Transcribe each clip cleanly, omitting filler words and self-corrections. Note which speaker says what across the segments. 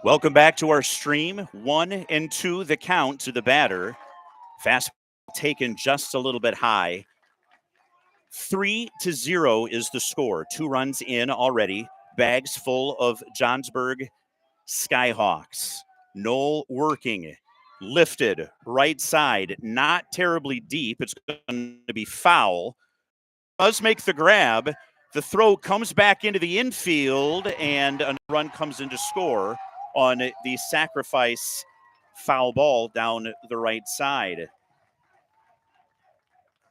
Speaker 1: Welcome back to our stream. 1-2 the count to the batter. Fast taken just a little bit high. 3-0 is the score. 2 runs in already. Bags full of Johnsburg Skyhawks. Knoll working. Lifted. Right side. Not terribly deep. It's going to be foul. Does make the grab. The throw comes back into the infield, and a run comes in to score on the sacrifice foul ball down the right side.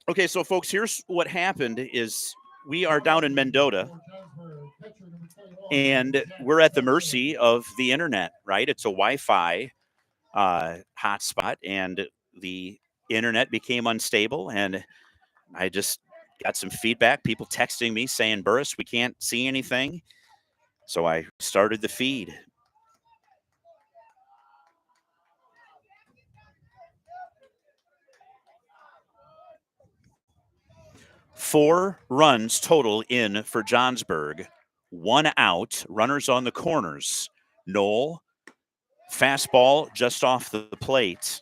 Speaker 1: Okay, so folks, here's what happened is we are down in Mendota, and we're at the mercy of the internet, right? It's a Wi-Fi hotspot, and the internet became unstable, and I just got some feedback, people texting me saying, Burris, we can't see anything. So I started the feed. Four runs total in for Johnsburg. 1 out, runners on the corners. Knoll, fastball just off the plate.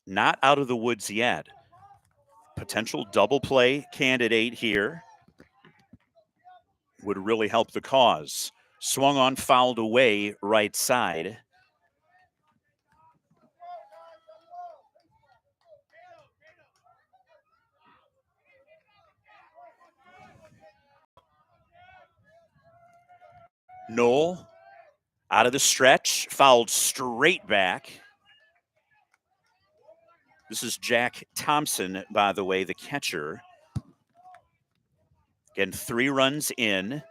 Speaker 1: Not out of the woods yet. Potential double play candidate here. Would really help the cause. Swung on, fouled away, right side. Knoll out of the stretch, fouled straight back. This is Jack Thompson, by the way, the catcher. Again, 3 runs in.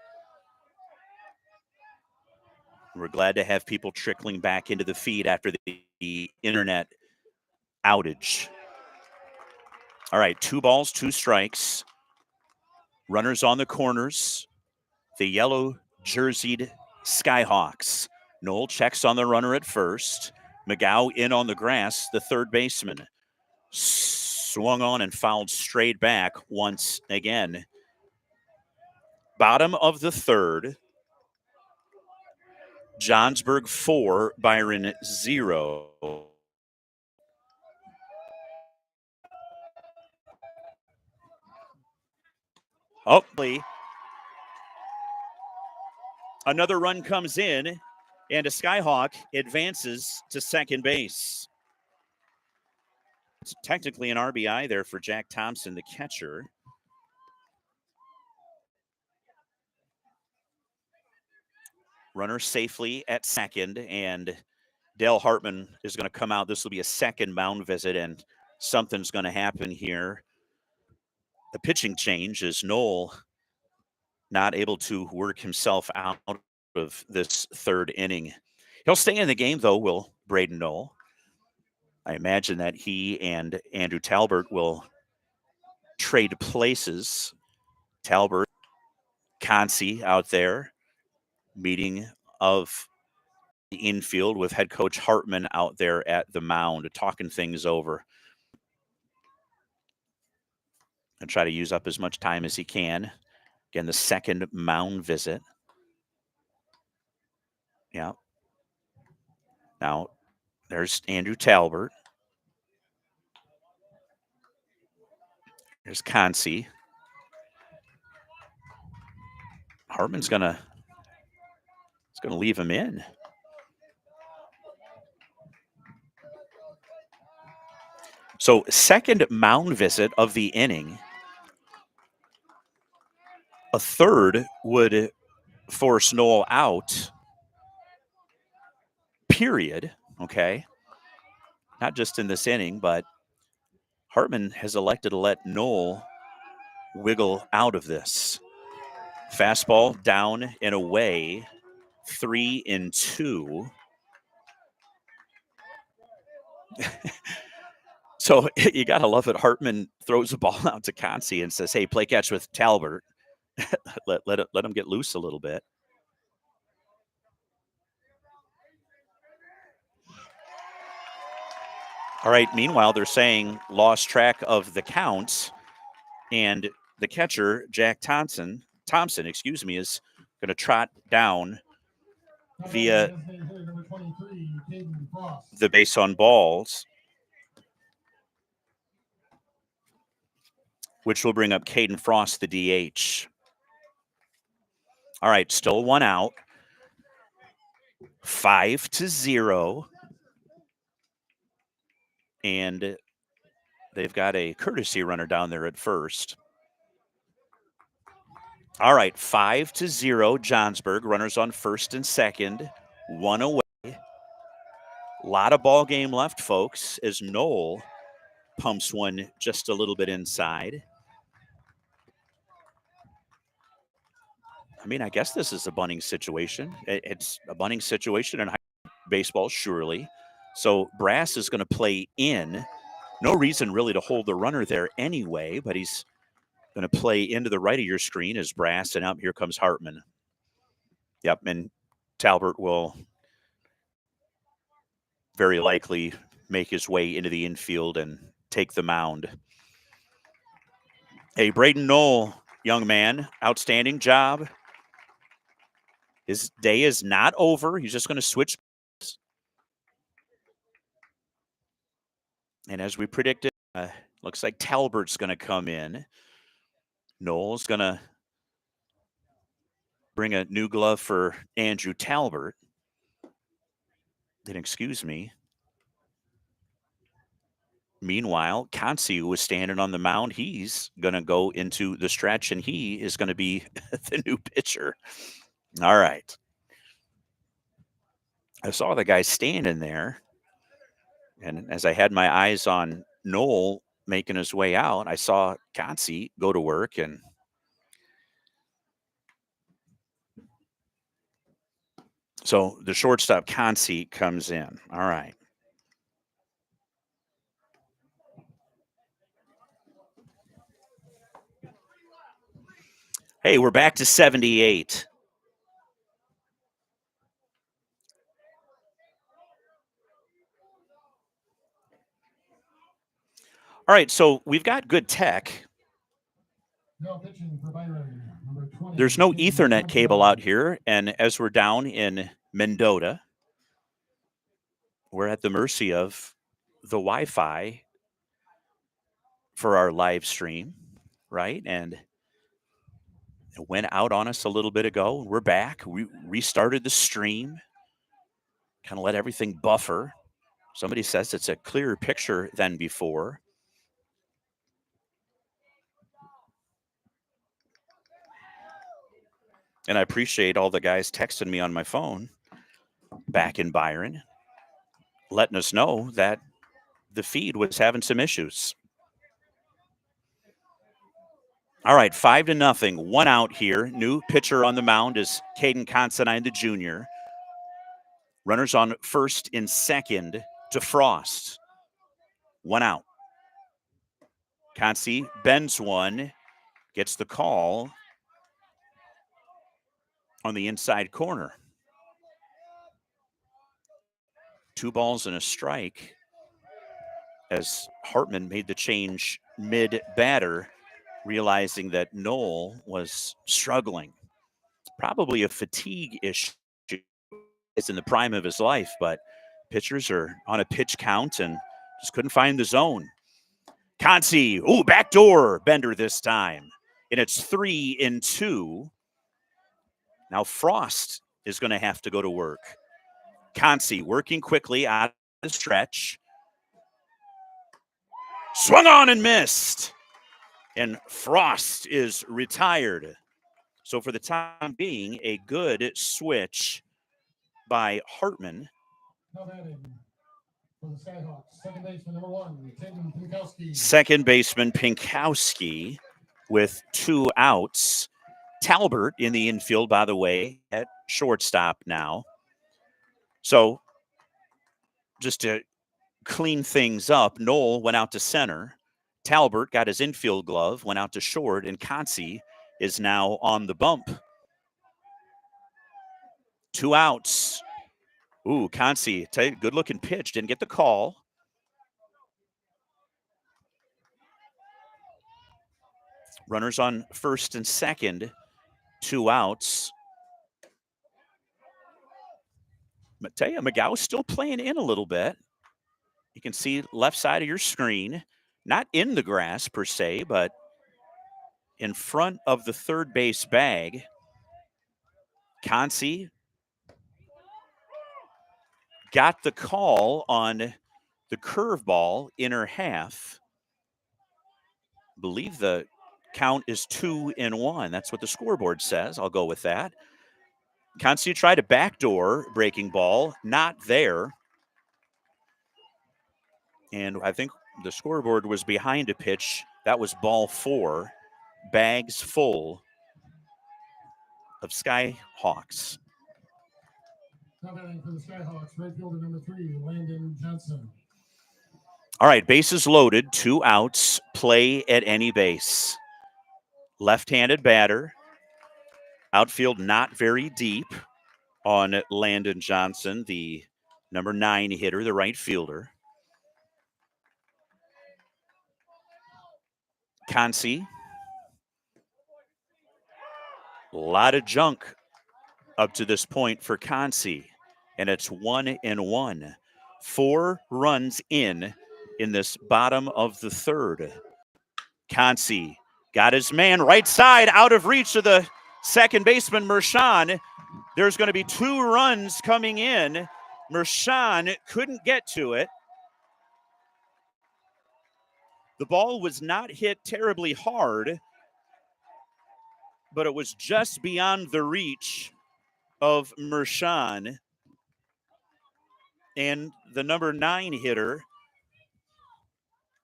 Speaker 1: We're glad to have people trickling back into the feed after the internet outage. All right, 2 balls, 2 strikes. Runners on the corners. The yellow jerseyed Skyhawks. Knoll checks on the runner at first. McGow in on the grass, the third baseman. Swung on and fouled straight back once again. Bottom of the third. Johnsburg 4, Byron 0. Oh, another run comes in, and a Skyhawk advances to second base. It's technically an RBI there for Jack Thompson, the catcher. Runner safely at second, and Dale Hartman is going to come out. This will be a second mound visit, and something's going to happen here. The pitching change is Knoll not able to work himself out of this third inning. He'll stay in the game, though, will Braden Knoll. I imagine that he and Andrew Talbert will trade places. Talbert, Concy out there, meeting of the infield with head coach Hartman out there at the mound, talking things over. And try to use up as much time as he can. Again, the second mound visit. Yeah. Now, there's Andrew Talbert. There's Concy. Hartman's gonna leave him in. So, second mound visit of the inning. A third would force Knoll out, period, okay? Not just in this inning, but Hartman has elected to let Knoll wiggle out of this. Fastball down and away, 3-2. So you got to love it. Hartman throws the ball out to Concy and says, hey, play catch with Talbert. let him get loose a little bit. All right, meanwhile, they're saying lost track of the counts, and the catcher, Jack Thompson, is going to trot down via the base on balls, which will bring up Caden Frost, the DH. All right, still one out. 5-0. And they've got a courtesy runner down there at first. All right, 5-0, Johnsburg. Runners on first and second. One away. A lot of ball game left, folks, as Noel pumps one just a little bit inside. I mean, I guess this is a bunting situation. It's a bunting situation in high baseball, surely. So Brass is going to play in. No reason really to hold the runner there anyway, but he's going to play into the right of your screen as Brass, and up here comes Hartman. Yep, and Talbert will very likely make his way into the infield and take the mound. Hey, Braden Knoll, young man, outstanding job. His day is not over. He's just going to switch. And as we predicted, looks like Talbert's going to come in. Knoll's going to bring a new glove for Andrew Talbert. Then, excuse me. Meanwhile, Consi, who was standing on the mound, he's going to go into the stretch, and he is going to be the new pitcher. All right. I saw the guy standing there, and as I had my eyes on Knoll making his way out, I saw Consi go to work, and so the shortstop, Consi, comes in. All right. Hey, we're back to 78. All right, so we've got good tech. There's no Ethernet cable out here, and as we're down in Mendota, we're at the mercy of the Wi-Fi for our live stream, right? And it went out on us a little bit ago. We're back. We restarted the stream, kind of let everything buffer. Somebody says it's a clearer picture than before. And I appreciate all the guys texting me on my phone back in Byron, letting us know that the feed was having some issues. All right, 5-0. One out here. New pitcher on the mound is Caden Considine, the junior. Runners on first and second to Frost. One out. Consi bends one, gets the call on the inside corner. 2 balls and a strike as Hartman made the change mid-batter, realizing that Knoll was struggling. Probably a fatigue issue. It's in the prime of his life, but pitchers are on a pitch count and just couldn't find the zone. Consi, backdoor bender this time. And it's 3-2. Now Frost is going to have to go to work. Consi working quickly out of the stretch. Swung on and missed. And Frost is retired. So for the time being, a good switch by Hartman. Second baseman Pinkowski with 2 outs. Talbert in the infield, by the way, at shortstop now. So just to clean things up, Knoll went out to center. Talbert got his infield glove, went out to short, and Consi is now on the bump. 2 outs. Consi, good looking pitch, didn't get the call. Runners on first and second, 2 outs. Mateo McGow's still playing in a little bit. You can see left side of your screen, not in the grass per se, but in front of the third base bag. Consi got the call on the curveball, inner half. I believe the count is 2-1. That's what the scoreboard says. I'll go with that. Consi tried a backdoor breaking ball, not there. And I think the scoreboard was behind a pitch. That was ball 4. Bags full of Skyhawks.
Speaker 2: Now batting for the Skyhawks, right fielder number 3, Landon Johnson.
Speaker 1: All right, bases loaded, 2 outs, play at any base. Left-handed batter. Outfield not very deep on Landon Johnson, the number 9 hitter, the right fielder. Consi. A lot of junk up to this point for Consi, and it's 1-1. 4 runs in this bottom of the third. Consi got his man right side, out of reach of the second baseman, Mershon. There's going to be 2 runs coming in. Mershon couldn't get to it. The ball was not hit terribly hard, but it was just beyond the reach of Mershon. And the number 9 hitter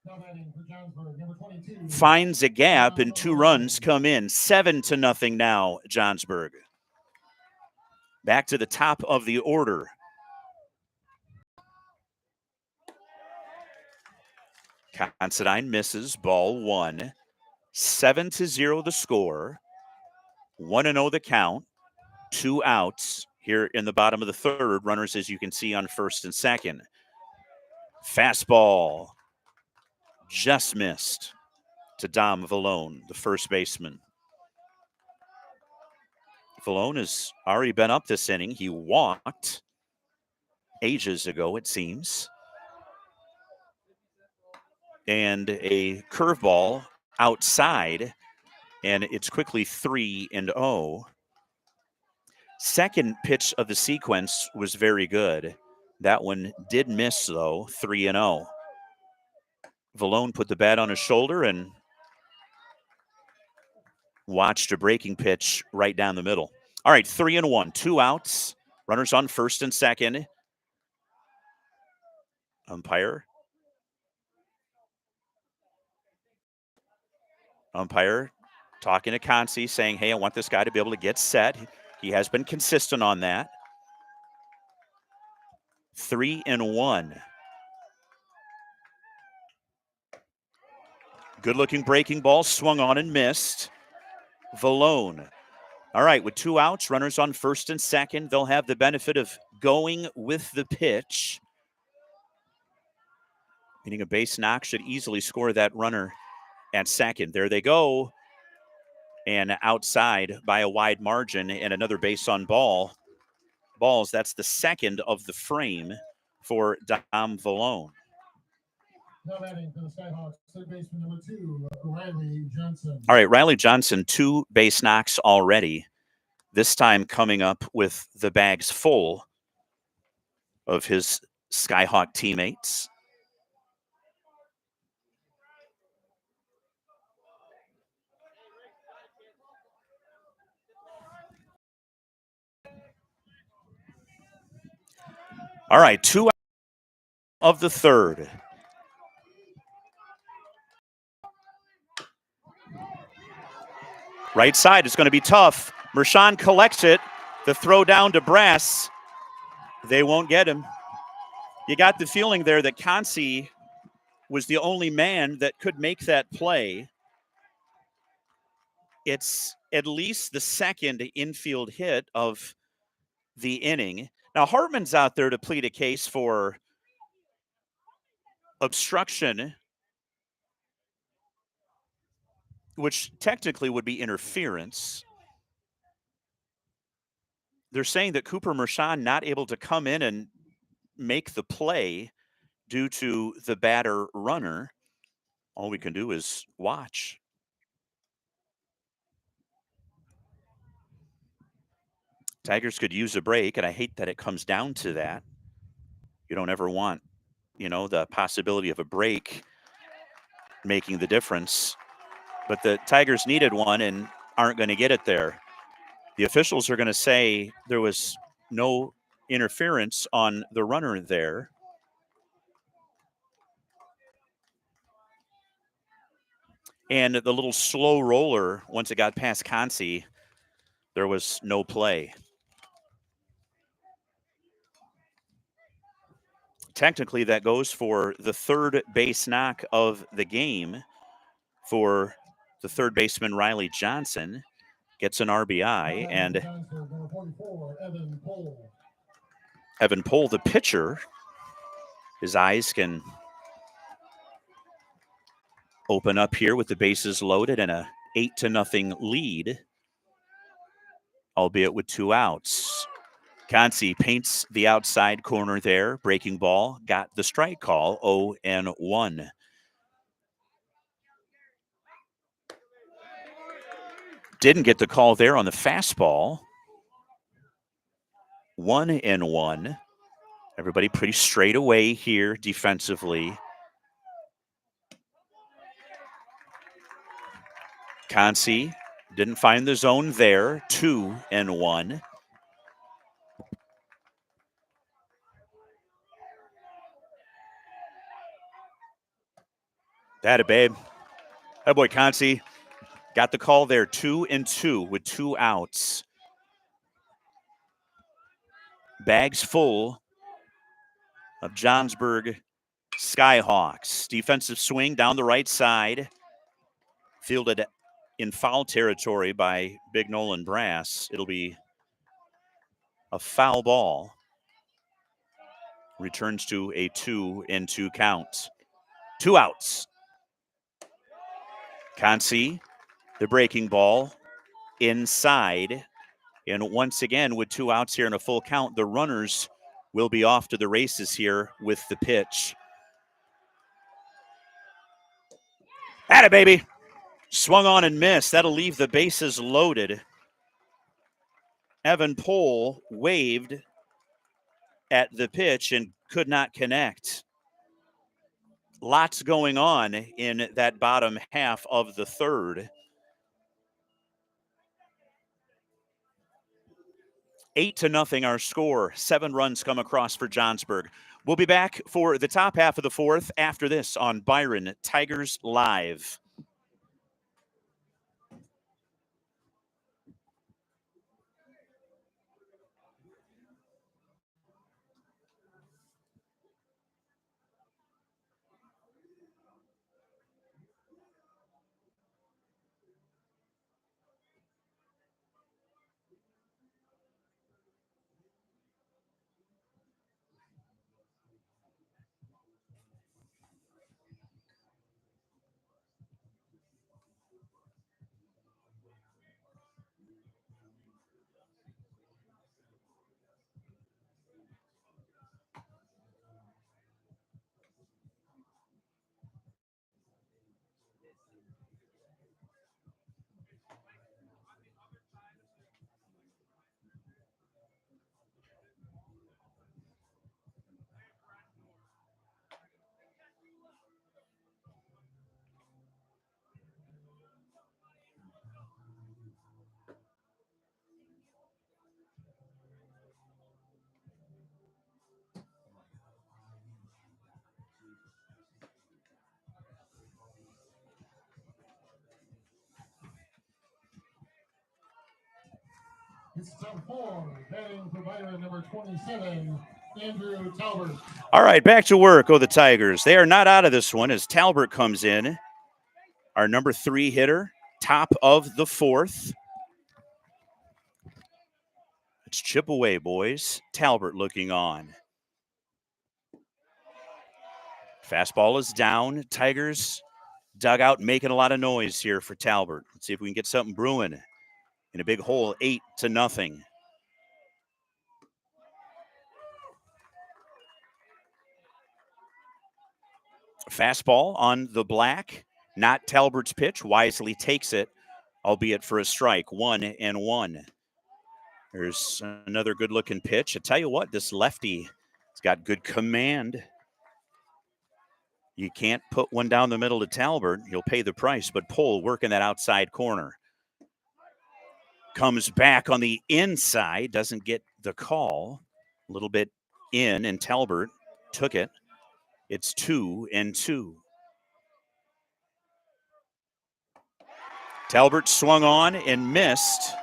Speaker 2: Johnsburg, number 22.
Speaker 1: finds a gap, and 2 runs come in. 7-0 now, Johnsburg. Back to the top of the order. Considine misses, ball 1. 7-0 the score. 1-0 the count. 2 outs here in the bottom of the third. Runners, as you can see, on first and second. Fastball just missed to Dom Vallone, the first baseman. Vallone has already been up this inning. He walked ages ago, it seems. And a curveball outside, and it's quickly 3-0. Second pitch of the sequence was very good. That one did miss, though, 3-0. Vallone put the bat on his shoulder and watched a breaking pitch right down the middle. All right, 3-1, 2 outs. Runners on first and second. Umpire talking to Consi, saying, hey, I want this guy to be able to get set. He has been consistent on that. 3-1. Good-looking breaking ball, swung on and missed. Vallone. All right, with 2 outs, runners on first and second. They'll have the benefit of going with the pitch. Meaning a base knock should easily score that runner at second. There they go. And outside by a wide margin, and another base on balls. That's the second of the frame for Dom Vallone.
Speaker 2: Now batting for the Skyhawks, third baseman number 2, Riley Johnson.
Speaker 1: All right, Riley Johnson, 2 base knocks already. This time coming up with the bags full of his Skyhawk teammates. All right, 2 of the third. Right side is going to be tough. Mershon collects it. The throw down to Brass. They won't get him. You got the feeling there that Consi was the only man that could make that play. It's at least the second infield hit of the inning. Now, Hartman's out there to plead a case for obstruction, which technically would be interference. they're saying that Cooper Mershon not able to come in and make the play due to the batter runner. All we can do is watch. Tigers could use a break, and I hate that it comes down to that. You don't ever want, the possibility of a break making the difference. But the Tigers needed one and aren't going to get it there. The officials are going to say there was no interference on the runner there. And the little slow roller, once it got past Consi, there was no play. Technically, that goes for the third base knock of the game for the third baseman, Riley Johnson. Gets an RBI, and Evan Pohl, the pitcher, his eyes can open up here with the bases loaded and a 8-0 lead, albeit with 2 outs. Consi paints the outside corner there. Breaking ball, got the strike call, 0-1. Didn't get the call there on the fastball. 1-1. Everybody pretty straight away here defensively. Consi didn't find the zone there. 2-1. That a babe. That boy Consi got the call there. 2-2 with 2 outs. Bags full of Johnsburg Skyhawks. Defensive swing down the right side. Fielded in foul territory by Big Nolan Brass. It'll be a foul ball. Returns to a 2-2 count. 2 outs. Consi, the breaking ball, inside. And once again, with 2 outs here and a full count, the runners will be off to the races here with the pitch. Atta baby. Swung on and missed. That'll leave the bases loaded. Evan Pohl waved at the pitch and could not connect. Lots going on in that bottom half of the third. 8-0 our score. 7 runs come across for Johnsburg. We'll be back for the top half of the fourth after this on Byron Tigers Live.
Speaker 2: It's time 4, batting for Byron, number 27, Andrew Talbert.
Speaker 1: All right, back to work. The Tigers. They are not out of this one as Talbert comes in. Our number 3 hitter, top of the fourth. Let's chip away, boys. Talbert looking on. Fastball is down. Tigers dugout making a lot of noise here for Talbert. Let's see if we can get something brewing in a big hole. 8-0. Fastball on the black, not Talbert's pitch. Wisely takes it, albeit for a strike. 1-1. There's another good-looking pitch. I tell you what, this lefty has got good command. You can't put one down the middle to Talbert. You'll pay the price, but Pohl working that outside corner. Comes back on the inside, doesn't get the call. A little bit in, and Talbert took it. It's 2-2. Talbert swung on and missed.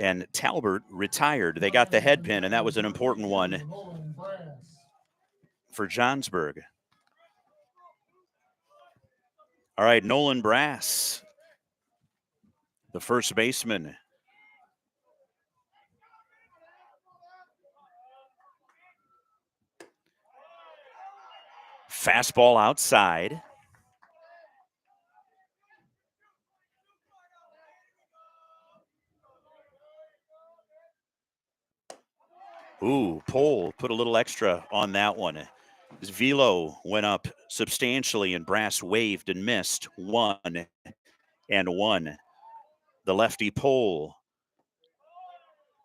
Speaker 1: And Talbert retired. They got the head pin, and that was an important one for Johnsburg. All right, Nolan Brass, the first baseman. Fastball outside. Ooh, Pohl put a little extra on that one. His velo went up substantially, and Brass waved and missed. 1-1. The lefty Pohl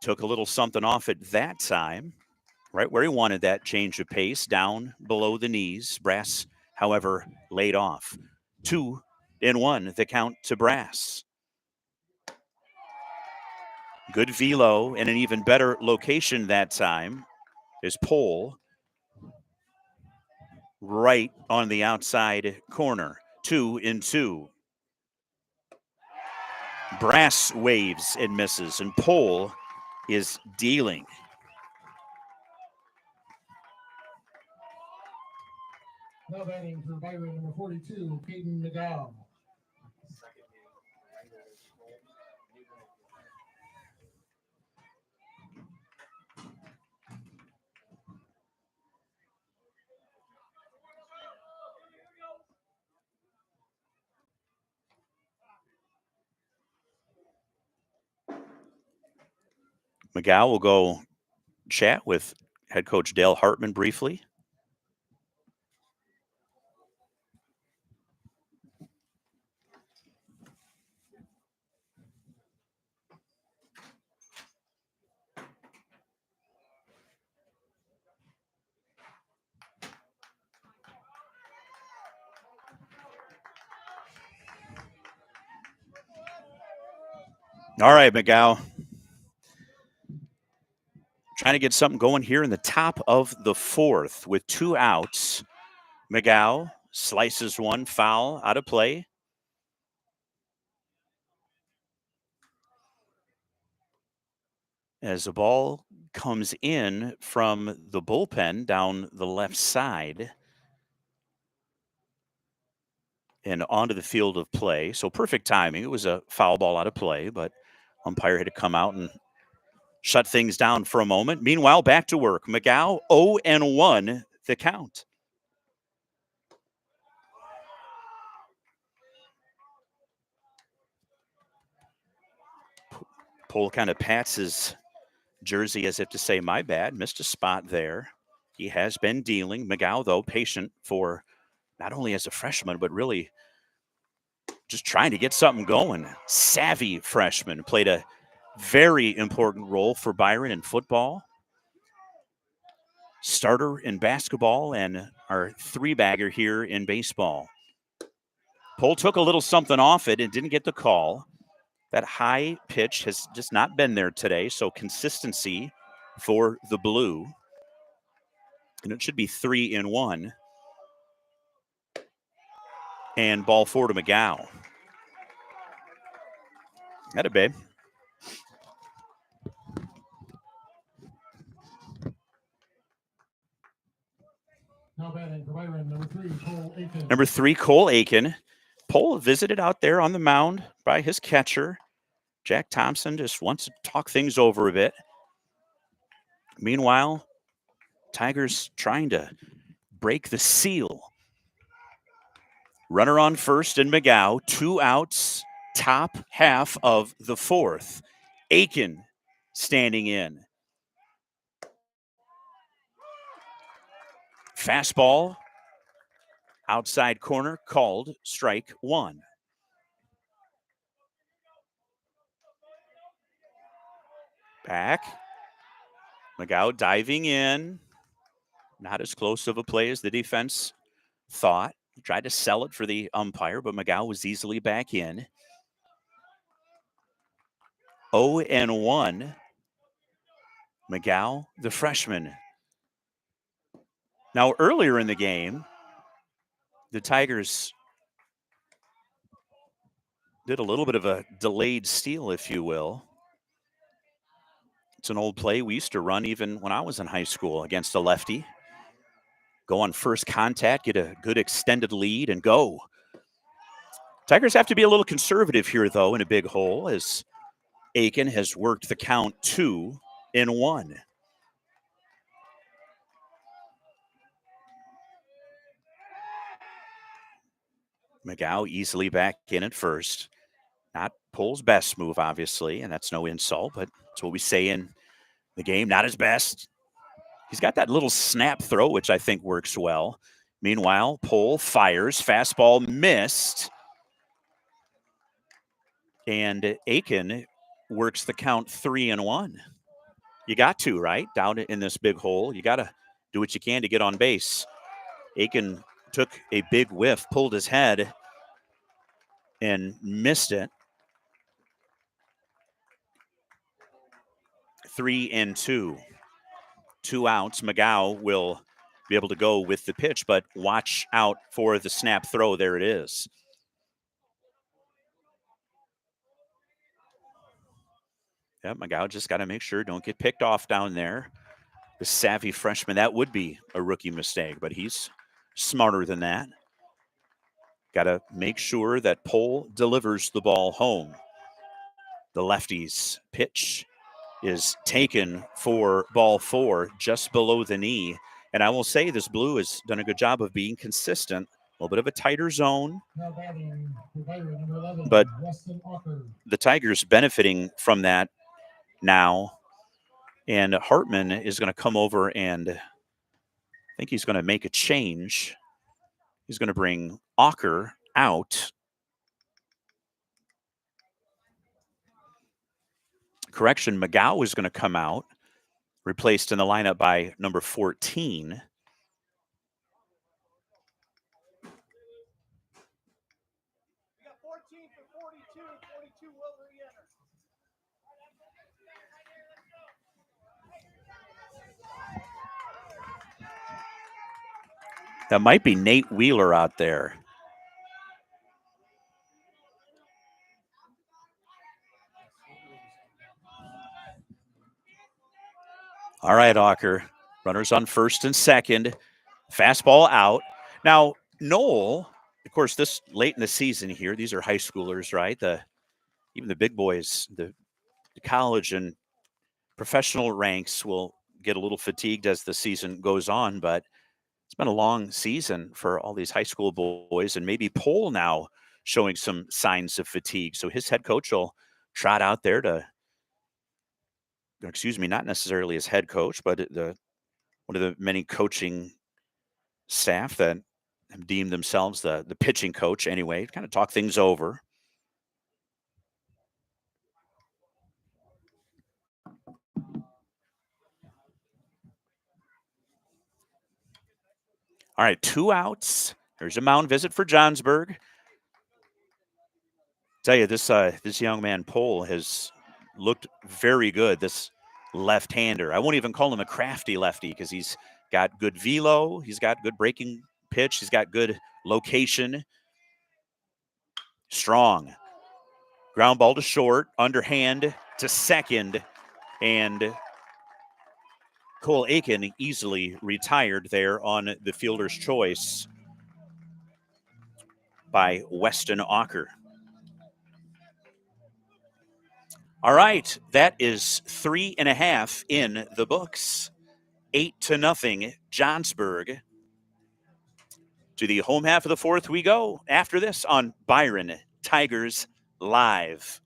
Speaker 1: took a little something off it that time, right where he wanted that change of pace, down below the knees. Brass, however, laid off. 2-1, the count to Brass. Good velo and an even better location that time is Pohl right on the outside corner. 2-2. Brass waves and misses, and Pohl is dealing.
Speaker 2: Now batting for Byron, number 42, Peyton McGow.
Speaker 1: McGow will go chat with head coach Dale Hartman briefly. All right, McGow. Trying to get something going here in the top of the fourth with 2 outs. McGow slices one, foul, out of play. As the ball comes in from the bullpen down the left side and onto the field of play. So perfect timing. It was a foul ball out of play, but umpire had to come out and shut things down for a moment. Meanwhile, back to work. McGow 0-1 the count. Pohl kind of pats his jersey as if to say, my bad, missed a spot there. He has been dealing. McGow, though, patient for not only as a freshman, but really just trying to get something going. Savvy freshman, played a very important role for Byron in football. Starter in basketball and our 3-bagger here in baseball. Pohl took a little something off it and didn't get the call. That high pitch has just not been there today, so consistency for the blue. And it should be 3-1. And ball 4 to McGow. That it, babe.
Speaker 2: Now batting for Byron, number 3, Cole Aiken.
Speaker 1: Number 3, Cole Aiken. Pohl visited out there on the mound by his catcher. Jack Thompson just wants to talk things over a bit. Meanwhile, Tigers trying to break the seal. Runner on first and McGow. 2 outs, top half of the fourth. Aiken standing in. Fastball, outside corner, called strike one. Back. McGow diving in. Not as close of a play as the defense thought. He tried to sell it for the umpire, but McGow was easily back in. 0-1. McGow, the freshman. Now, earlier in the game, the Tigers did a little bit of a delayed steal, if you will. It's an old play we used to run even when I was in high school against a lefty. Go on first contact, get a good extended lead, and go. Tigers have to be a little conservative here, though, in a big hole, as Aiken has worked the count 2-1. McGow easily back in at first. Not Pohl's best move, obviously, and that's no insult, but that's what we say in the game. Not his best. He's got that little snap throw, which I think works well. Meanwhile, Pohl fires. Fastball missed. And Aiken works the count 3-1. You got to, right? Down in this big hole. You got to do what you can to get on base. Aiken took a big whiff, pulled his head, and missed it. 3-2. 2 outs. McGow will be able to go with the pitch, but watch out for the snap throw. There it is. Yep, McGow just got to make sure don't get picked off down there. The savvy freshman, that would be a rookie mistake, but he's smarter than that. Got to make sure that Pohl delivers the ball home. The lefty's pitch is taken for ball 4, just below the knee. And I will say this blue has done a good job of being consistent. A little bit of a tighter zone. But the Tigers benefiting from that now. And Hartman is going to come over and I think he's going to make a change. He's going to bring Auker out. Correction, McGow is going to come out, replaced in the lineup by number 14. That might be Nate Wheeler out there. All right, Auker. Runners on first and second. Fastball out. Now, Noel, of course, this late in the season here, these are high schoolers, right? Even the big boys, the college and professional ranks will get a little fatigued as the season goes on, but it's been a long season for all these high school boys, and maybe Pohl now showing some signs of fatigue. So his head coach will trot out there not necessarily his head coach, but one of the many coaching staff that have deemed themselves the pitching coach anyway, kind of talk things over. All right, 2 outs. There's a mound visit for Johnsburg. Tell you, this young man, Pohl, has looked very good, this left-hander. I won't even call him a crafty lefty because he's got good velo. He's got good breaking pitch. He's got good location. Strong. Ground ball to short, underhand to second, and Cole Aiken easily retired there on the fielder's choice by Weston Auker. All right, that is 3.5 in the books. 8-0, Johnsburg. To the home half of the fourth we go after this on Byron Tigers Live.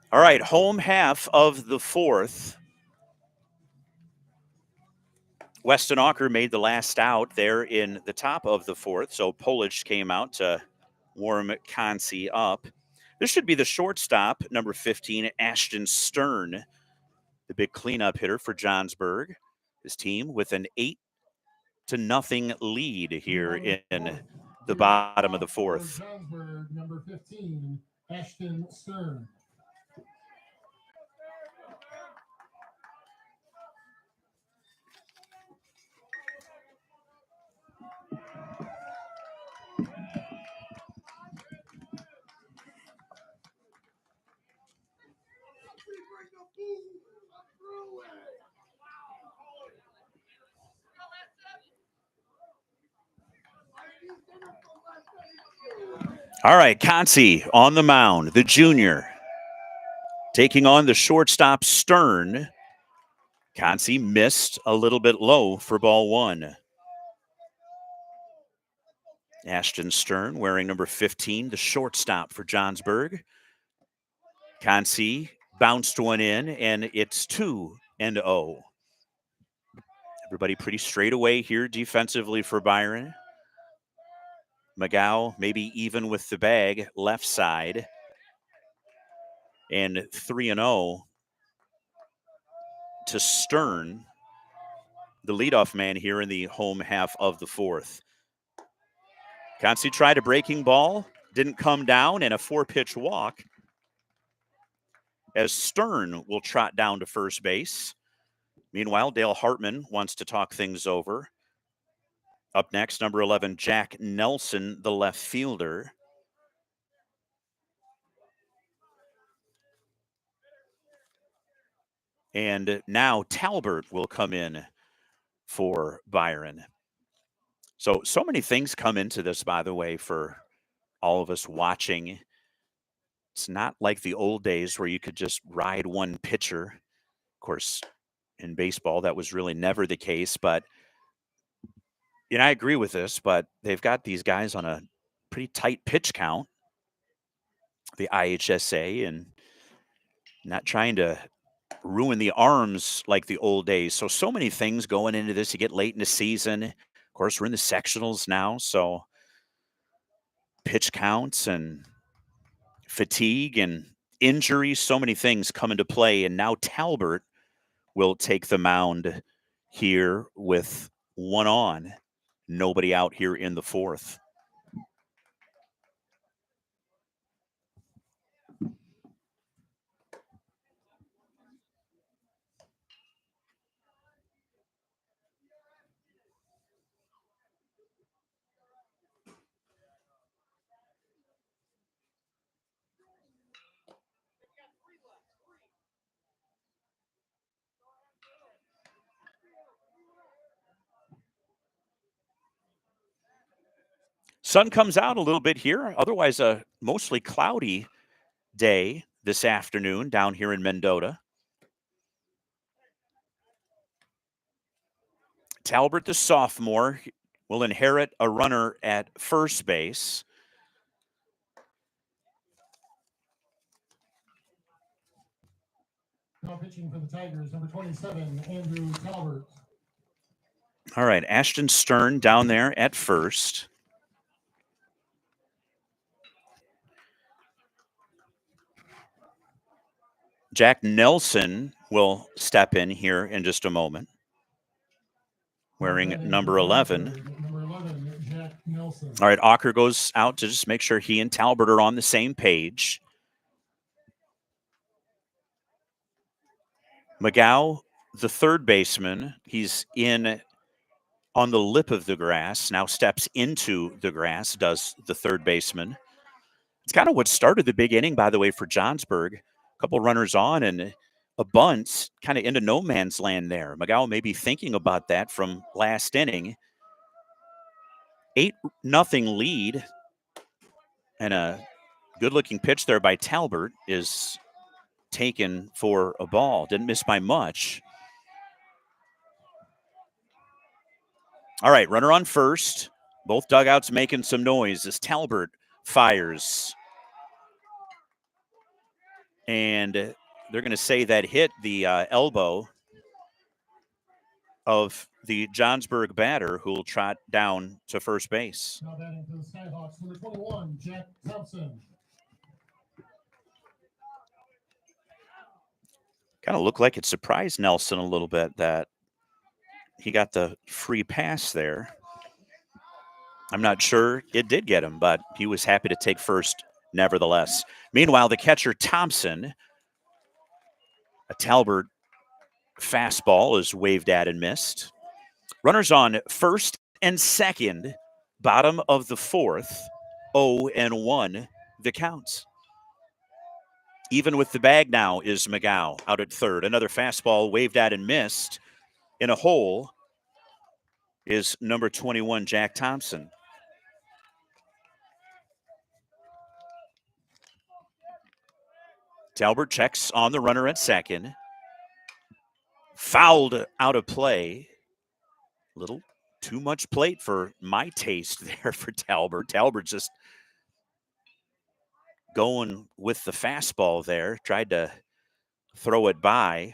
Speaker 1: All right, home half of the fourth. Weston Auker made the last out there in the top of the fourth, so Polish came out to warm Concy up. This should be the shortstop, number 15, Ashton Stern, the big cleanup hitter for Johnsburg. His team with an 8-0 lead here in the bottom of the fourth.
Speaker 2: Johnsburg, number 15, Ashton Stern.
Speaker 1: All right, Concy on the mound, the junior, taking on the shortstop Stern. Concy missed a little bit low for ball one. Ashton Stern wearing number 15, the shortstop for Johnsburg. Concy bounced one in, and it's 2-0. Everybody pretty straight away here defensively for Byron. McGow maybe even with the bag left side. And 3-0 to Stern, the leadoff man here in the home half of the fourth. Concy tried a breaking ball, didn't come down, and a 4-pitch walk as Stern will trot down to first base. Meanwhile, Dale Hartman wants to talk things over. Up next, number 11, Jack Nelson, the left fielder. And now Talbert will come in for Byron. So many things come into this, by the way, for all of us watching. It's not like the old days where you could just ride one pitcher. Of course, in baseball, that was really never the case. But, I agree with this, but they've got these guys on a pretty tight pitch count, the IHSA, and not trying to ruin the arms like the old days. So many things going into this. You get late in the season. Of course, we're in the sectionals now, so pitch counts and fatigue and injuries, so many things come into play. And now Talbert will take the mound here with one on, nobody out here in the fourth. Sun comes out a little bit here. Otherwise, a mostly cloudy day this afternoon down here in Mendota. Talbert, the sophomore, will inherit a runner at first base.
Speaker 2: Now pitching for the Tigers, number 27, Andrew Talbert.
Speaker 1: All right, Ashton Stern down there at first. Jack Nelson will step in here in just a moment, wearing number 11.
Speaker 2: Number 11, Jack Nelson.
Speaker 1: All right, Auker goes out to just make sure he and Talbert are on the same page. McGow, the third baseman, he's in on the lip of the grass, now steps into the grass, does the third baseman. It's kind of what started the big inning, by the way, for Johnsburg. A couple runners on and a bunt kind of into no man's land there. McGow may be thinking about that from last inning. 8-0 lead, and a good-looking pitch there by Talbert is taken for a ball. Didn't miss by much. All right, runner on first. Both dugouts making some noise as Talbert fires. And they're going to say that hit the elbow of the Johnsburg batter, who will trot down to first base.
Speaker 2: Now batting for the Skyhawks, number 21, Jack Thompson.
Speaker 1: Kind of looked like it surprised Nelson a little bit that he got the free pass there. I'm not sure it did get him, but he was happy to take first nevertheless. Meanwhile, the catcher Thompson, a Talbert fastball, is waved at and missed. Runners on first and second, bottom of the fourth, 0-1 the count. Even with the bag now is McGow out at third. Another fastball waved at and missed. In a hole is number 21, Jack Thompson. Talbert checks on the runner at second. Fouled out of play. Little too much plate for my taste there for Talbert. Talbert just going with the fastball there. Tried to throw it by.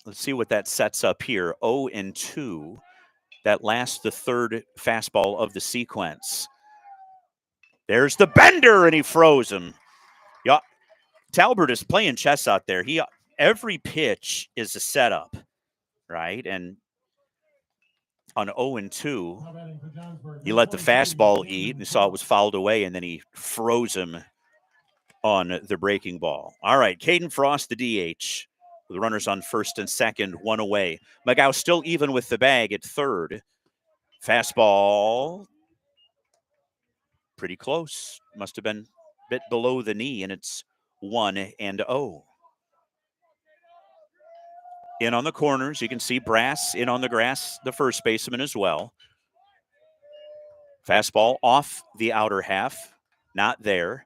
Speaker 1: Let's see what that sets up here. 0-2. That lasts the third fastball of the sequence. There's the bender, and he froze him. Yeah, Talbert is playing chess out there. Every pitch is a setup, right? And on 0-2, he let the fastball eat, and he saw it was fouled away, and then he froze him on the breaking ball. All right, Caden Frost, the DH, with runners on first and second, one away. McGow still even with the bag at third. Fastball, pretty close. Must have been a bit below the knee, and it's 1-0. In on the corners, you can see Brass in on the grass, the first baseman as well. Fastball off the outer half, not there.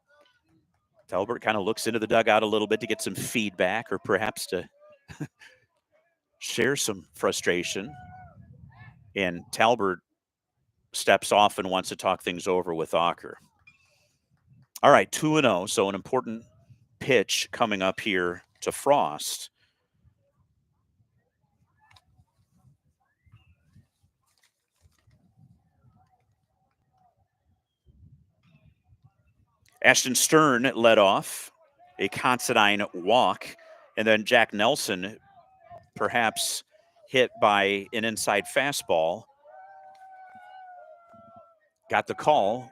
Speaker 1: Talbert kind of looks into the dugout a little bit to get some feedback, or perhaps to share some frustration. And Talbert steps off and wants to talk things over with Ocker. All right, 2-0, so an important pitch coming up here to Frost. Ashton Stern led off, a Considine walk, and then Jack Nelson perhaps hit by an inside fastball. Got the call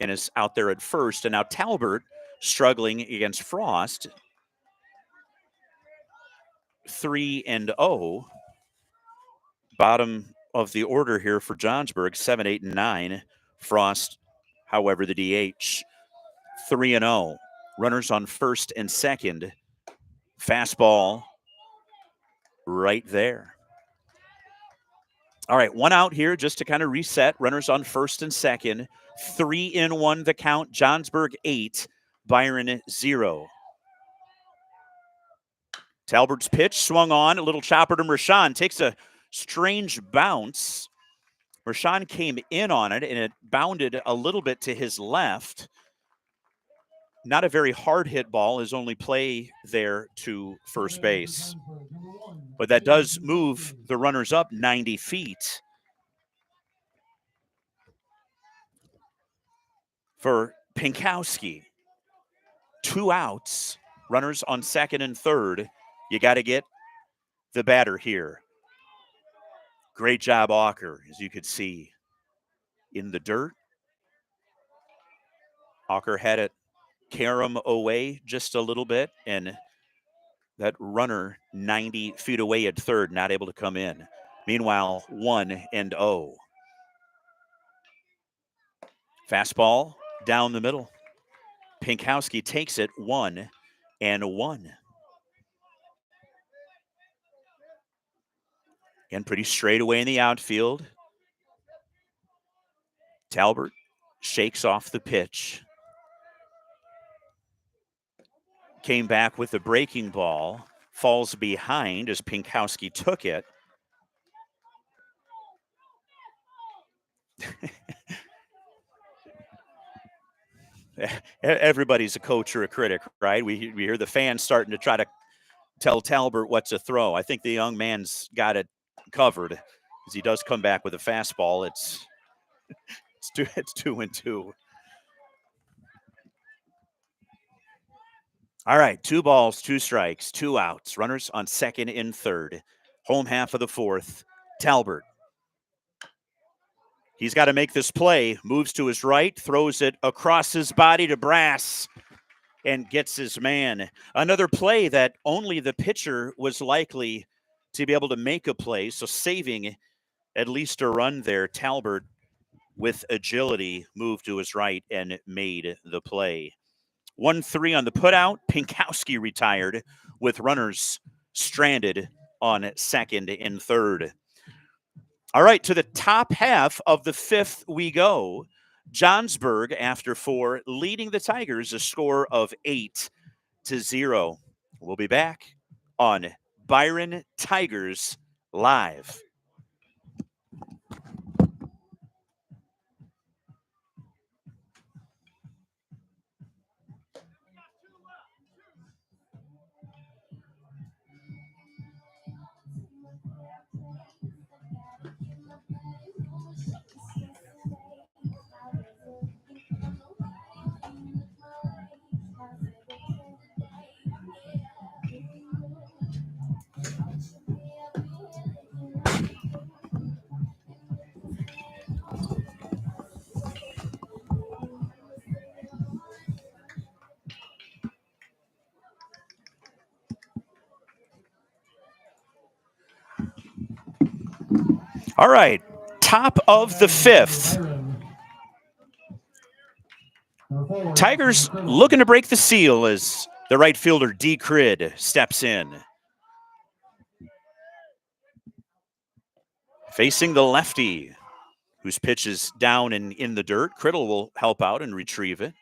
Speaker 1: and is out there at first, and now Talbert struggling against Frost. 3-0. Bottom of the order here for Johnsburg, 7, 8, and 9. Frost, however, the DH. 3-0. Runners on first and second. Fastball right there. All right, one out here just to kind of reset. Runners on first and second. 3-1 the count. Johnsburg 8, Byron 0. Talbert's pitch swung on. A little chopper to Rashawn. Takes a strange bounce. Rashawn came in on it, and it bounded a little bit to his left. Not a very hard hit ball. His only play there to first base. But that does move the runners up 90 feet. For Pinkowski, 2 outs, runners on second and third. You got to get the batter here. Great job, Ocker, as you could see in the dirt. Ocker had it carry him away just a little bit, and that runner 90 feet away at third, not able to come in. Meanwhile, 1-0. Fastball down the middle. Pinkowski takes it 1-1. Again, pretty straight away in the outfield. Talbert shakes off the pitch. Came back with the breaking ball. Falls behind as Pinkowski took it. Everybody's a coach or a critic, right? We hear the fans starting to try to tell Talbert what to throw. I think the young man's got it covered as he does come back with a fastball. It's 2-2. All right, 2 balls, 2 strikes, 2 outs. Runners on second and third. Home half of the fourth. Talbert. He's got to make this play. Moves to his right, throws it across his body to Brass, and gets his man. Another play that only the pitcher was likely to be able to make a play, so saving at least a run there. Talbert, with agility, moved to his right and made the play. 1-3 on the putout. Pinkowski retired with runners stranded on second and third. All right, to the top half of the fifth we go. Johnsburg, after 4, leading the Tigers a score of 8-0. We'll be back on Byron Tigers Live. All right, top of the fifth. Tigers looking to break the seal as the right fielder D. Crid steps in. Facing the lefty, whose pitch is down and in the dirt. Criddle will help out and retrieve it.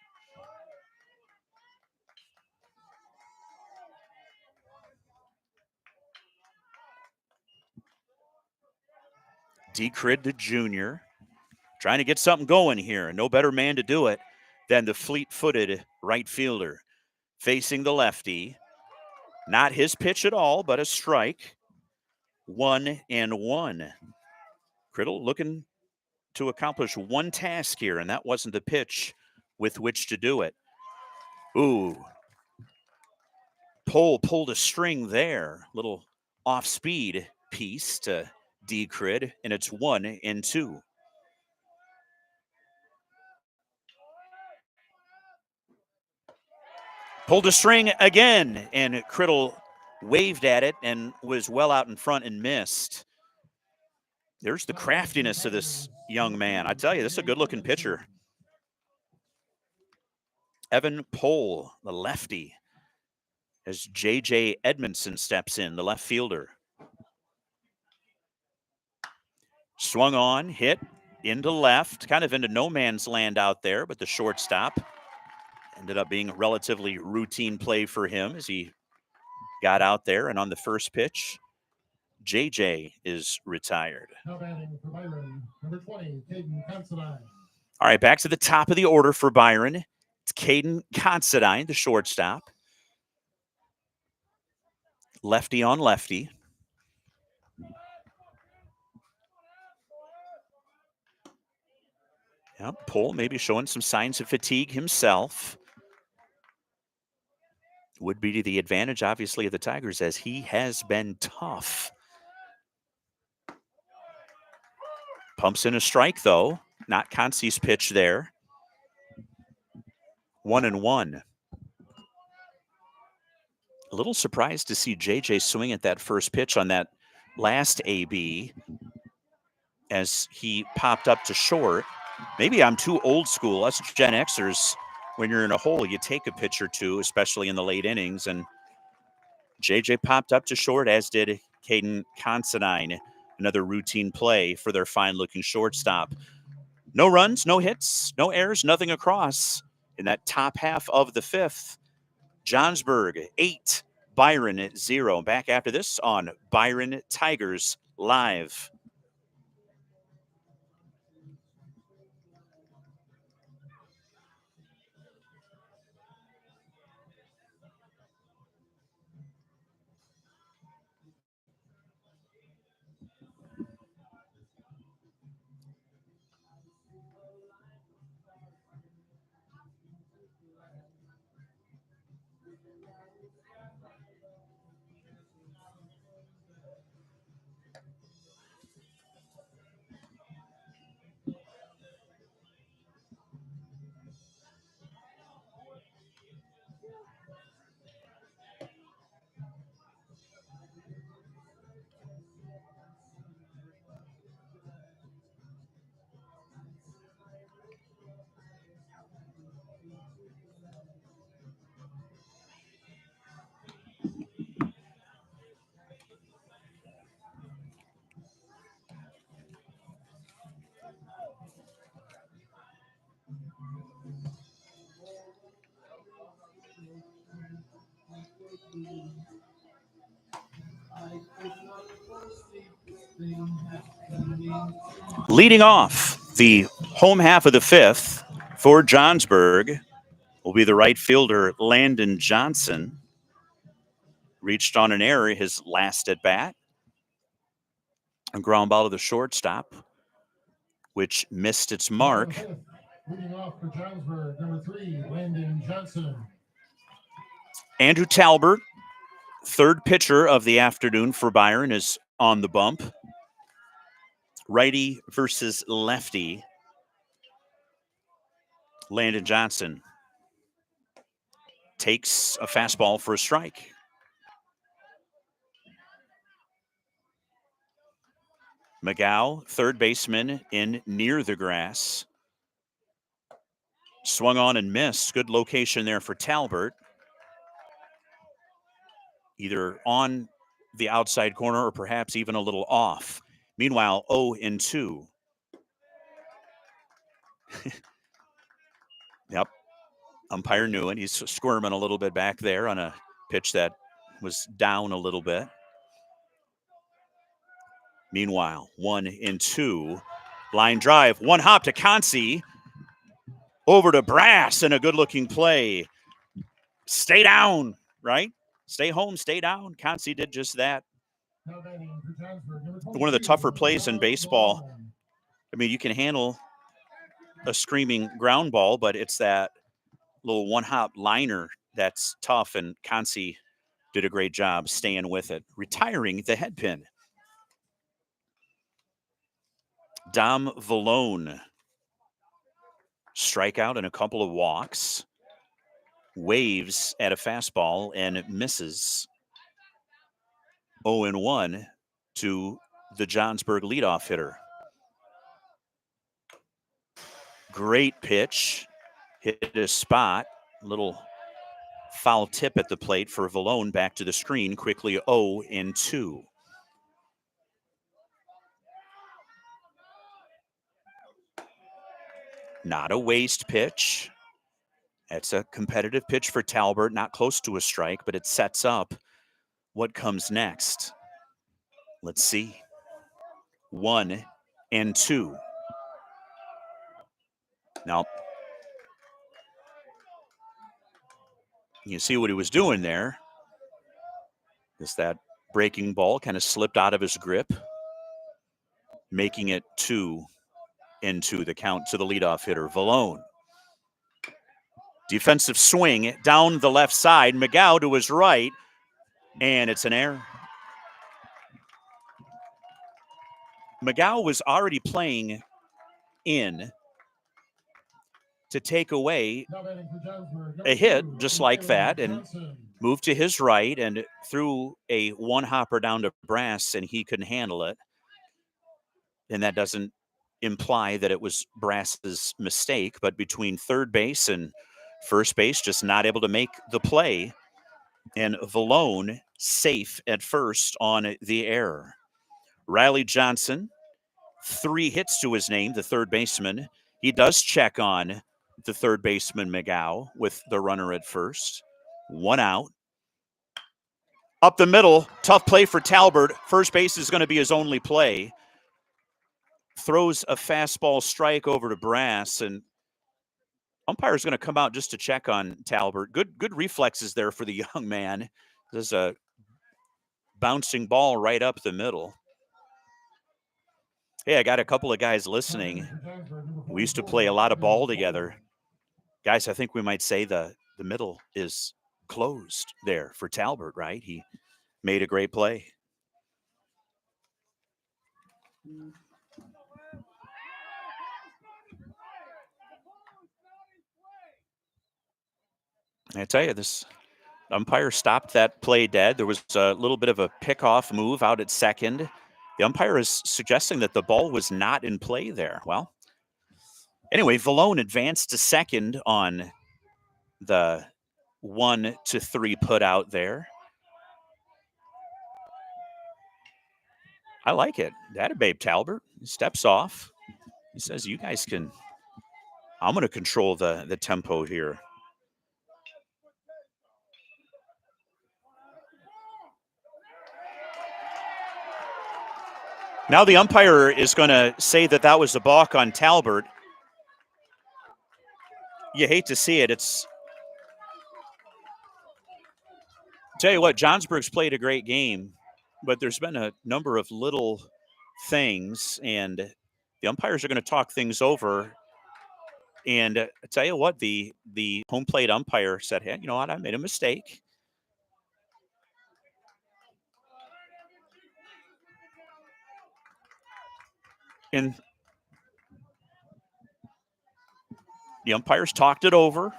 Speaker 1: D. Crid, the junior, trying to get something going here. No better man to do it than the fleet-footed right fielder. Facing the lefty. Not his pitch at all, but a strike. 1-1. Criddle looking to accomplish one task here, and that wasn't the pitch with which to do it. Ooh. Pole pulled a string there. Little off-speed piece to D. Crid, and it's 1-2. Pulled a string again, and Criddle waved at it and was well out in front and missed. There's the craftiness of this young man. I tell you, this is a good-looking pitcher. Evan Pohl, the lefty, as J.J. Edmondson steps in, the left fielder. Swung on, hit into left, kind of into no man's land out there, but the shortstop ended up being a relatively routine play for him as he got out there. And on the first pitch, JJ is retired.
Speaker 2: Now batting for Byron, number 20, Caden Considine.
Speaker 1: All right, back to the top of the order for Byron. It's Caden Considine, the shortstop. Lefty on lefty. Yep, Pohl maybe showing some signs of fatigue himself. Would be to the advantage, obviously, of the Tigers, as he has been tough. Pumps in a strike, though. Not Consi's pitch there. 1-1. A little surprised to see JJ swing at that first pitch on that last AB as he popped up to short. Maybe I'm too old school. Us Gen Xers, when you're in a hole, you take a pitch or two, especially in the late innings. And JJ popped up to short, as did Caden Considine. Another routine play for their fine-looking shortstop. No runs, no hits, no errors, nothing across in that top half of the fifth. Johnsburg 8, Byron 0. Back after this on Byron Tigers Live. Leading off the home half of the fifth for Johnsburg will be the right fielder, Landon Johnson. Reached on an error his last at bat. A ground ball to the shortstop, which missed its mark.
Speaker 2: Leading off for Johnsburg, number 3, Landon Johnson.
Speaker 1: Andrew Talbert, third pitcher of the afternoon for Byron, is on the bump. Righty versus lefty. Landon Johnson takes a fastball for a strike. McGow, third baseman, in near the grass. Swung on and missed. Good location there for Talbert. Either on the outside corner or perhaps even a little off. Meanwhile, 0-2. Yep. Umpire knew it. He's squirming a little bit back there on a pitch that was down a little bit. Meanwhile, 1-2. Line drive. One hop to Consi. Over to Brass, and a good-looking play. Stay down, right? Stay home, stay down. Consi did just that. One of the tougher plays in baseball. I mean, you can handle a screaming ground ball, but it's that little one-hop liner that's tough, and Consi did a great job staying with it, retiring the head pin. Dom Vallone, strikeout and a couple of walks. Waves at a fastball and misses. 0-1 to the Johnsburg leadoff hitter. Great pitch. Hit a spot. Little foul tip at the plate for Vallone. Back to the screen. Quickly 0-2. Not a waste pitch. That's a competitive pitch for Talbert. Not close to a strike, but it sets up what comes next. Let's see. 1-2. Now, you see what he was doing there. Just that breaking ball kind of slipped out of his grip, making it 2-2 the count to the leadoff hitter, Vallone. Defensive swing down the left side. McGow to his right, and it's an error. McGow was already playing in to take away a hit just like that, and moved to his right and threw a one-hopper down to Brass, and he couldn't handle it. And that doesn't imply that it was Brass's mistake, but between third base and first base, just not able to make the play. And Vallone safe at first on the error. Riley Johnson, 3 hits to his name, the third baseman. He does check on the third baseman, McGow, with the runner at first. 1 out. Up the middle, tough play for Talbert. First base is going to be his only play. Throws a fastball strike over to Brass, and umpire's going to come out just to check on Talbert. Good reflexes there for the young man. There's a bouncing ball right up the middle. Hey, I got a couple of guys listening. We used to play a lot of ball together. Guys, I think we might say the middle is closed there for Talbert, right? He made a great play. I tell you, this umpire stopped that play dead. There was a little bit of a pickoff move out at second. The umpire is suggesting that the ball was not in play there. Well, anyway, Vallone advanced to second on the 1-3 put out there. I like it. That Babe Talbert. He steps off. He says, you guys can, I'm going to control the tempo here. Now the umpire is going to say that that was a balk on Talbert. You hate to see it. Tell you what, Johnsburg's played a great game, but there's been a number of little things, and the umpires are going to talk things over. And I tell you what, the home plate umpire said, "Hey, you know what? I made a mistake." And the umpires talked it over.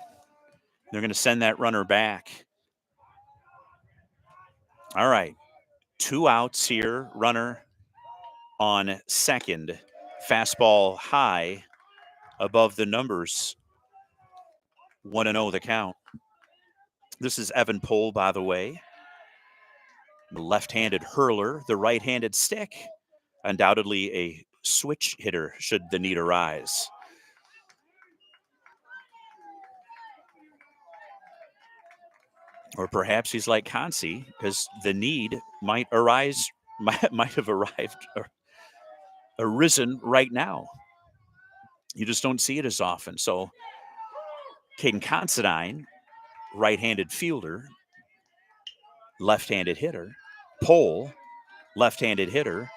Speaker 1: They're going to send that runner back. All right. 2 outs here. Runner on second. Fastball high above the numbers. 1-0 the count. This is Evan Pohl, by the way. The left-handed hurler, the right-handed stick. Undoubtedly a switch hitter should the need arise. Or perhaps he's like Consi, because the need might arise, might have arrived or arisen right now. You just don't see it as often. So Caden Considine, right-handed fielder, left-handed hitter. Pohl, left-handed hitter.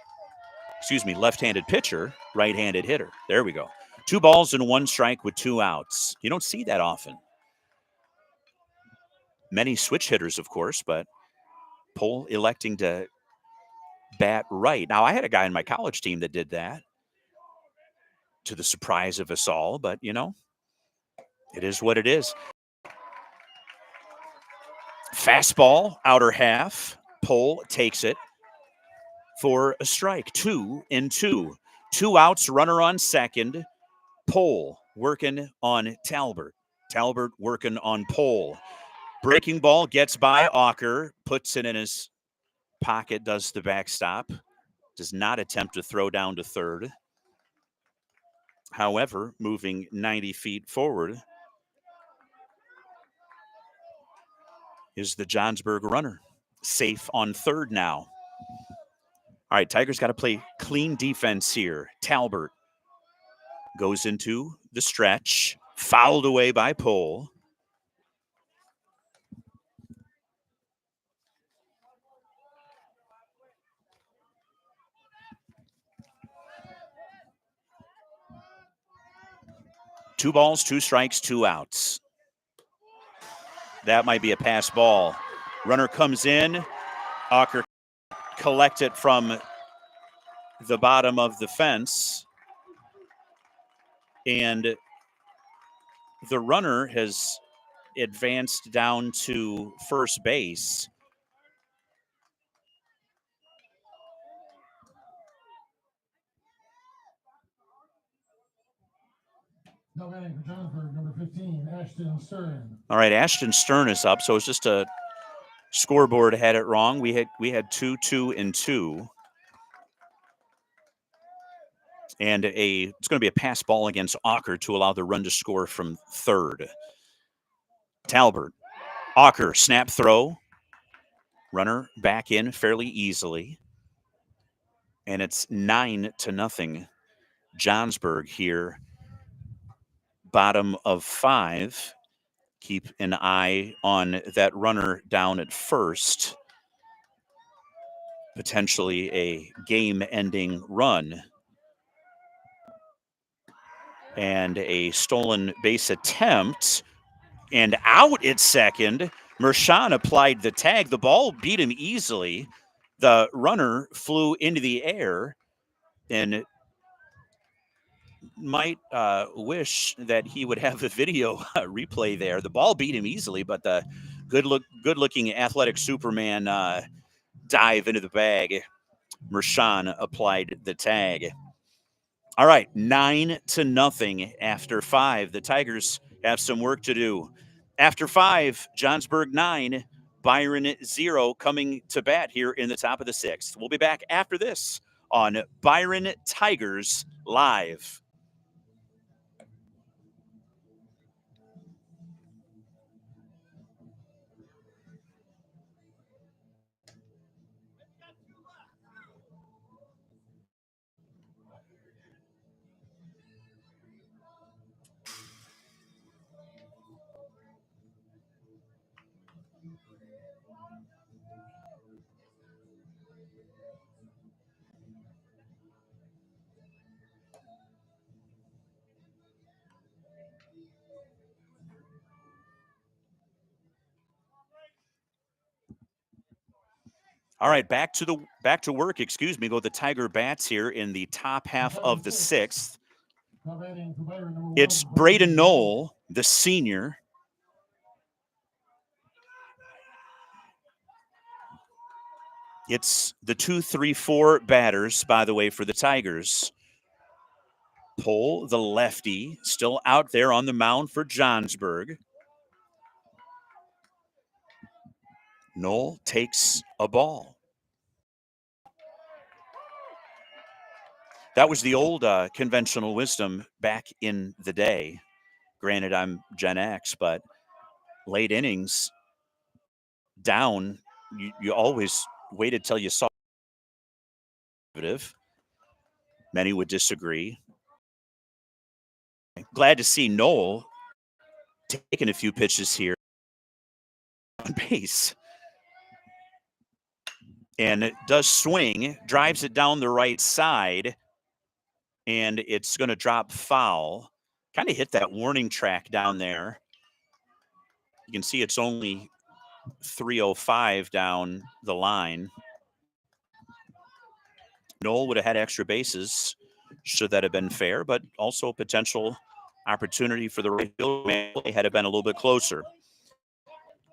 Speaker 1: Left-handed pitcher, right-handed hitter. There we go. 2 balls and 1 strike with 2 outs. You don't see that often. Many switch hitters, of course, but Pohl electing to bat right. Now, I had a guy in my college team that did that, to the surprise of us all, but, you know, it is what it is. Fastball, outer half. Pohl takes it for a strike. 2-2. 2 outs, runner on second. Pohl working on Talbert. Talbert working on Pohl. Breaking ball gets by Auker, puts it in his pocket, does the backstop. Does not attempt to throw down to third. However, moving 90 feet forward is the Johnsburg runner. Safe on third now. All right, Tigers got to play clean defense here. Talbert goes into the stretch, fouled away by Pohl. Two balls, 2 strikes, 2 outs. That might be a pass ball. Runner comes in. Auker collect it from the bottom of the fence. And the runner has advanced down to first base.
Speaker 2: No batting for Johnsburg, number 15, Ashton Stern.
Speaker 1: All right, Ashton Stern is up, so it's just a scoreboard had it wrong. We had 2, 2, and 2. And it's going to be a pass ball against Auker to allow the run to score from third. Talbert. Auker, snap throw. Runner back in fairly easily. And it's 9-0. Johnsburg here. Bottom of 5. Keep an eye on that runner down at first. Potentially a game-ending run. And a stolen base attempt. And out at second. Mershon applied the tag. The ball beat him easily. The runner flew into the air and might wish that he would have a video replay there. The ball beat him easily, but the good-looking athletic Superman dive into the bag. Mershon applied the tag. All right, 9-0 after 5. The Tigers have some work to do. After 5, Johnsburg 9, Byron 0 coming to bat here in the top of the 6th. We'll be back after this on Byron Tigers Live. All right, back to work, excuse me, go the Tiger bats here in the top half of the 6th. It's Braden Knoll, the senior. It's the 2-3-4 batters, by the way, for the Tigers. Pohl, the lefty, still out there on the mound for Johnsburg. Knoll takes a ball. That was the old conventional wisdom back in the day. Granted, I'm Gen X, but late innings, down, you always waited till you saw it. Many would disagree. Glad to see Knoll taking a few pitches here on base. And it does swing, drives it down the right side, and it's going to drop foul. Kind of hit that warning track down there. You can see it's only 305 down the line. Knoll would have had extra bases should that have been fair, but also a potential opportunity for the right field had it been a little bit closer.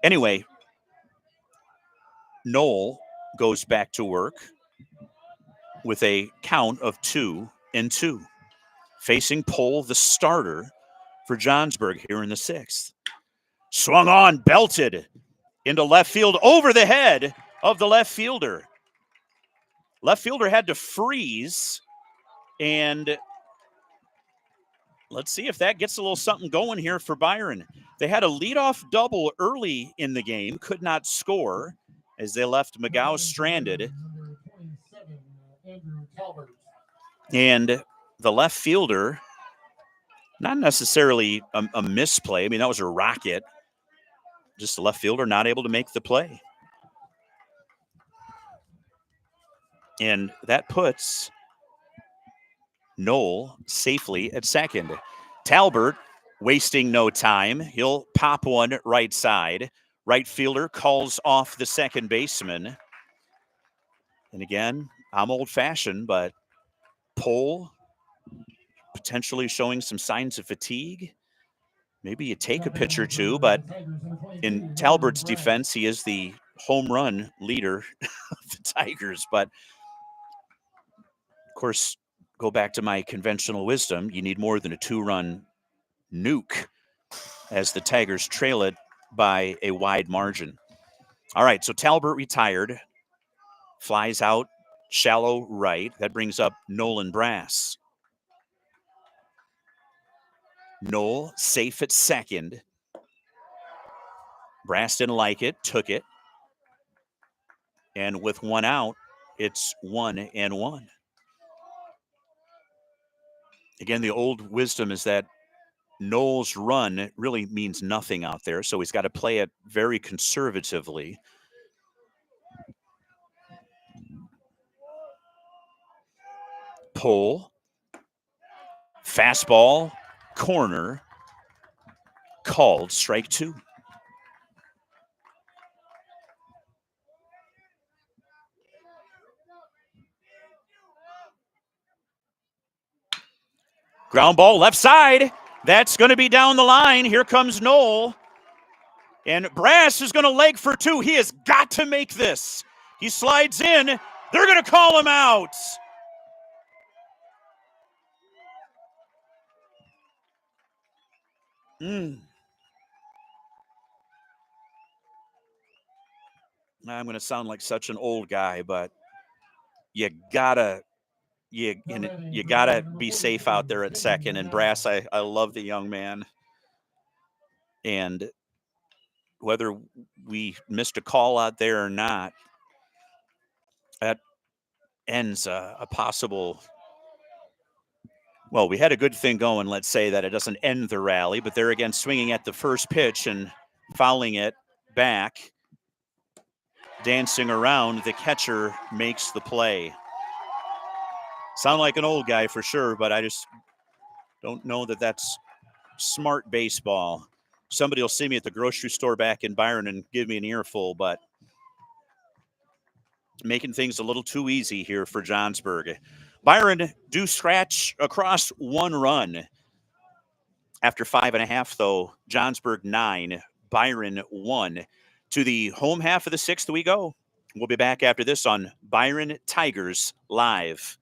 Speaker 1: Anyway, Knoll goes back to work with a count of 2-2, facing Pohl, the starter for Johnsburg here in the 6th. Swung on, belted into left field over the head of the left fielder. Left fielder had to freeze, and let's see if that gets a little something going here for Byron. They had a leadoff double early in the game, could not score as they left McGough stranded. And the left fielder, not necessarily a misplay. I mean, that was a rocket. Just the left fielder not able to make the play. And that puts Knoll safely at second. Talbert wasting no time. He'll pop one right side. Right fielder calls off the second baseman. And again, I'm old-fashioned, but Pohl potentially showing some signs of fatigue. Maybe you take a pitch or two, but in Talbert's defense, he is the home run leader of the Tigers. But, of course, go back to my conventional wisdom. You need more than a 2-run nuke as the Tigers trail it by a wide margin. All right, so Talbert retired. Flies out shallow right. That brings up Nolan Brass. Knoll safe at second. Brass didn't like it, took it. And with one out, it's 1-1. Again, the old wisdom is that Knoll's run really means nothing out there, so he's got to play it very conservatively. Pohl. Fastball, corner, called strike 2. Ground ball left side. That's going to be down the line. Here comes Knoll. And Brass is going to leg for 2. He has got to make this. He slides in. They're going to call him out. I'm going to sound like such an old guy, but you gotta be safe out there at second. And Brass, I love the young man. And whether we missed a call out there or not, that ends a possible. Well, we had a good thing going. Let's say that it doesn't end the rally, but they're again swinging at the first pitch and fouling it back. Dancing around, the catcher makes the play. Sound like an old guy for sure, but I just don't know that that's smart baseball. Somebody will see me at the grocery store back in Byron and give me an earful, but making things a little too easy here for Johnsburg. Byron do scratch across 1 run. After 5.5, though, Johnsburg 9, Byron 1. To the home half of the 6th we go. We'll be back after this on Byron Tigers Live.